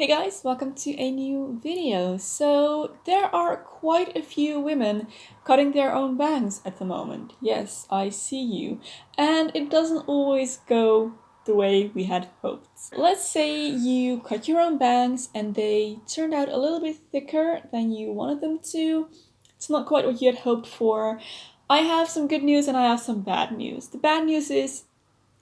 Hey guys, welcome to a new video. So there are quite a few women cutting their own bangs at the moment. Yes, I see you. And it doesn't always go the way we had hoped. Let's say you cut your own bangs and they turned out a little bit thicker than you wanted them to. It's not quite what you had hoped for. I have some good news and I have some bad news. The bad news is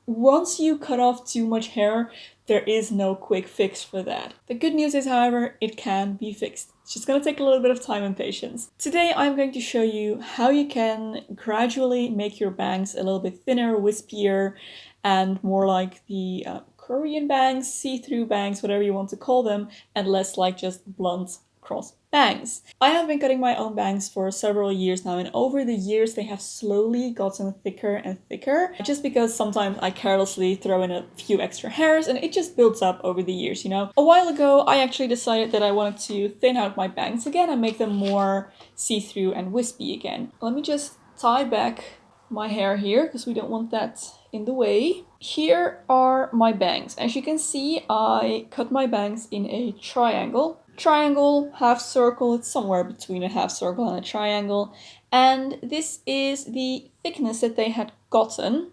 once you cut off too much hair, there is no quick fix for that. The good news is, however, it can be fixed. It's just gonna take a little bit of time and patience. Today I'm going to show you how you can gradually make your bangs a little bit thinner, wispier, and more like the Korean bangs, see-through bangs, whatever you want to call them, and less like just blunt cross bangs. I have been cutting my own bangs for several years now, and over the years they have slowly gotten thicker and thicker, just because sometimes I carelessly throw in a few extra hairs and it just builds up over the years, you know. A while ago I actually decided that I wanted to thin out my bangs again and make them more see-through and wispy again. Let me just tie back my hair here because we don't want that in the way. Here are my bangs. As you can see, I cut my bangs in a triangle. Triangle, half circle, it's somewhere between a half circle and a triangle. And this is the thickness that they had gotten,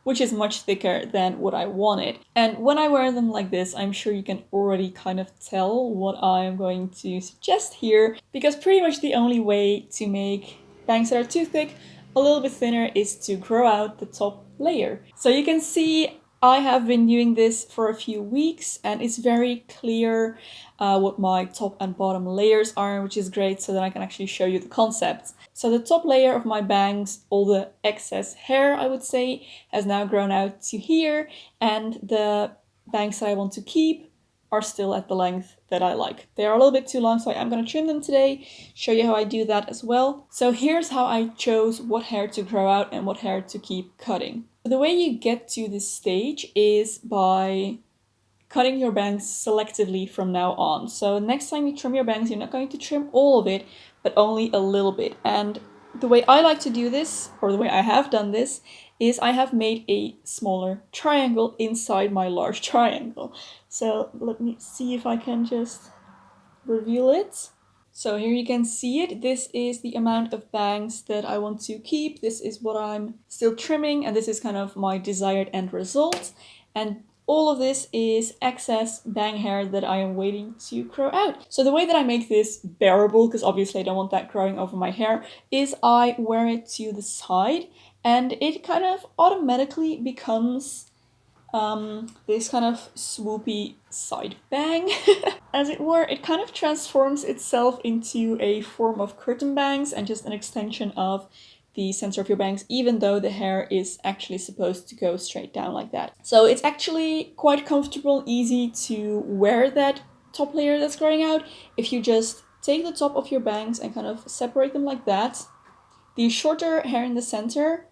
which is much thicker than what I wanted. And when I wear them like this, I'm sure you can already kind of tell what I'm going to suggest here, because pretty much the only way to make bangs that are too thick a little bit thinner is to grow out the top layer. So you can see I have been doing this for a few weeks and it's very clear what my top and bottom layers are, which is great so that I can actually show you the concept. So the top layer of my bangs, all the excess hair I would say, has now grown out to here, and the bangs that I want to keep are still at the length that I like. They are a little bit too long, so I'm gonna trim them today, show you how I do that as well. So here's how I chose what hair to grow out and what hair to keep cutting. The way you get to this stage is by cutting your bangs selectively from now on. So next time you trim your bangs, you're not going to trim all of it, but only a little bit. And the way I like to do this, or the way I have done this, is I have made a smaller triangle inside my large triangle. So let me see if I can just reveal it. So here you can see it. This is the amount of bangs that I want to keep. This is what I'm still trimming, and this is kind of my desired end result. And all of this is excess bang hair that I am waiting to grow out. So the way that I make this bearable, because obviously I don't want that growing over my hair, is I wear it to the side and it kind of automatically becomes this kind of swoopy side bang. As it were, it kind of transforms itself into a form of curtain bangs and just an extension of the center of your bangs, even though the hair is actually supposed to go straight down like that. So it's actually quite comfortable, easy to wear that top layer that's growing out. If you just take the top of your bangs and kind of separate them like that, the shorter hair in the center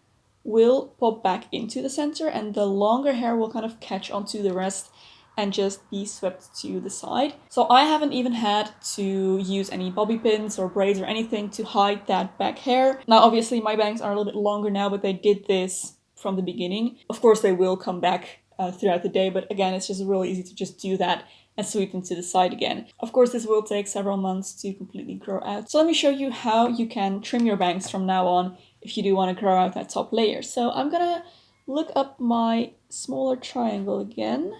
will pop back into the center and the longer hair will kind of catch onto the rest and just be swept to the side. So I haven't even had to use any bobby pins or braids or anything to hide that back hair. Now obviously my bangs are a little bit longer now, but they did this from the beginning. Of course they will come back throughout the day, but again it's just really easy to just do that and sweep them to the side again. Of course this will take several months to completely grow out. So let me show you how you can trim your bangs from now on if you do want to grow out that top layer. So I'm gonna look up my smaller triangle again.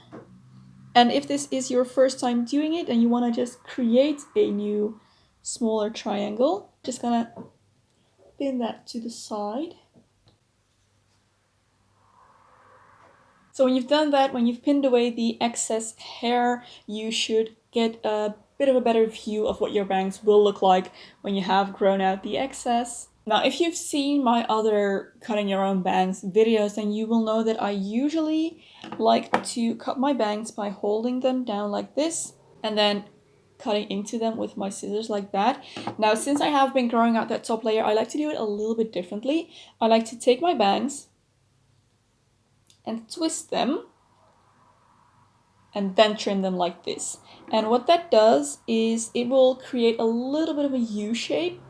And if this is your first time doing it and you want to just create a new smaller triangle, just gonna pin that to the side. So when you've done that, when you've pinned away the excess hair, you should get a bit of a better view of what your bangs will look like when you have grown out the excess. Now, if you've seen my other cutting your own bangs videos, then you will know that I usually like to cut my bangs by holding them down like this and then cutting into them with my scissors like that. Now, since I have been growing out that top layer, I like to do it a little bit differently. I like to take my bangs and twist them and then trim them like this. And what that does is it will create a little bit of a U shape,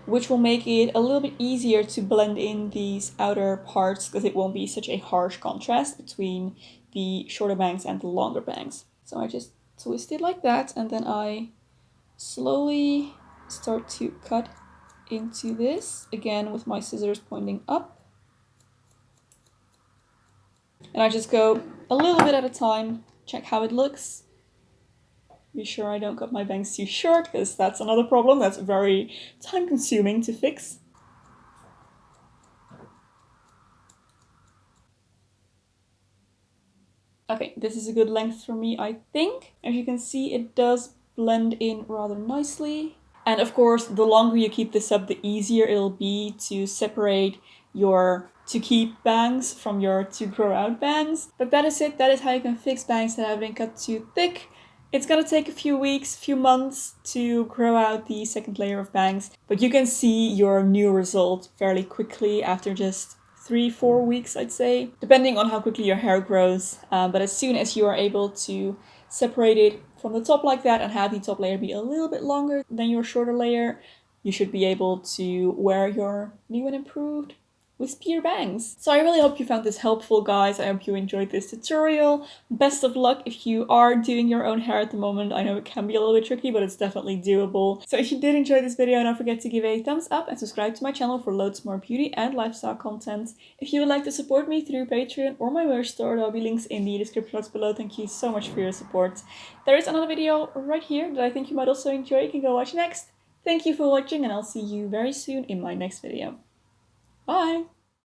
which will make it a little bit easier to blend in these outer parts because it won't be such a harsh contrast between the shorter bangs and the longer bangs. So I just twist it like that, and then I slowly start to cut into this, again with my scissors pointing up. And I just go a little bit at a time, check how it looks. Be sure I don't cut my bangs too short, because that's another problem that's very time consuming to fix. Okay, this is a good length for me, I think. As you can see, it does blend in rather nicely. And of course, the longer you keep this up, the easier it'll be to separate your to keep bangs from your to grow out bangs. But that is it. That is how you can fix bangs that have been cut too thick. It's gonna take a few weeks, few months to grow out the second layer of bangs, but you can see your new result fairly quickly after just 3-4 weeks, I'd say, depending on how quickly your hair grows. But as soon as you are able to separate it from the top like that and have the top layer be a little bit longer than your shorter layer, you should be able to wear your new and improved wispier bangs. So I really hope you found this helpful, guys. I hope you enjoyed this tutorial. Best of luck if you are doing your own hair at the moment. I know it can be a little bit tricky, but it's definitely doable. So if you did enjoy this video, don't forget to give a thumbs up and subscribe to my channel for loads more beauty and lifestyle content. If you would like to support me through Patreon or my merch store, there will be links in the description box below. Thank you so much for your support. There is another video right here that I think you might also enjoy. You can go watch next. Thank you for watching, and I'll see you very soon in my next video. Bye!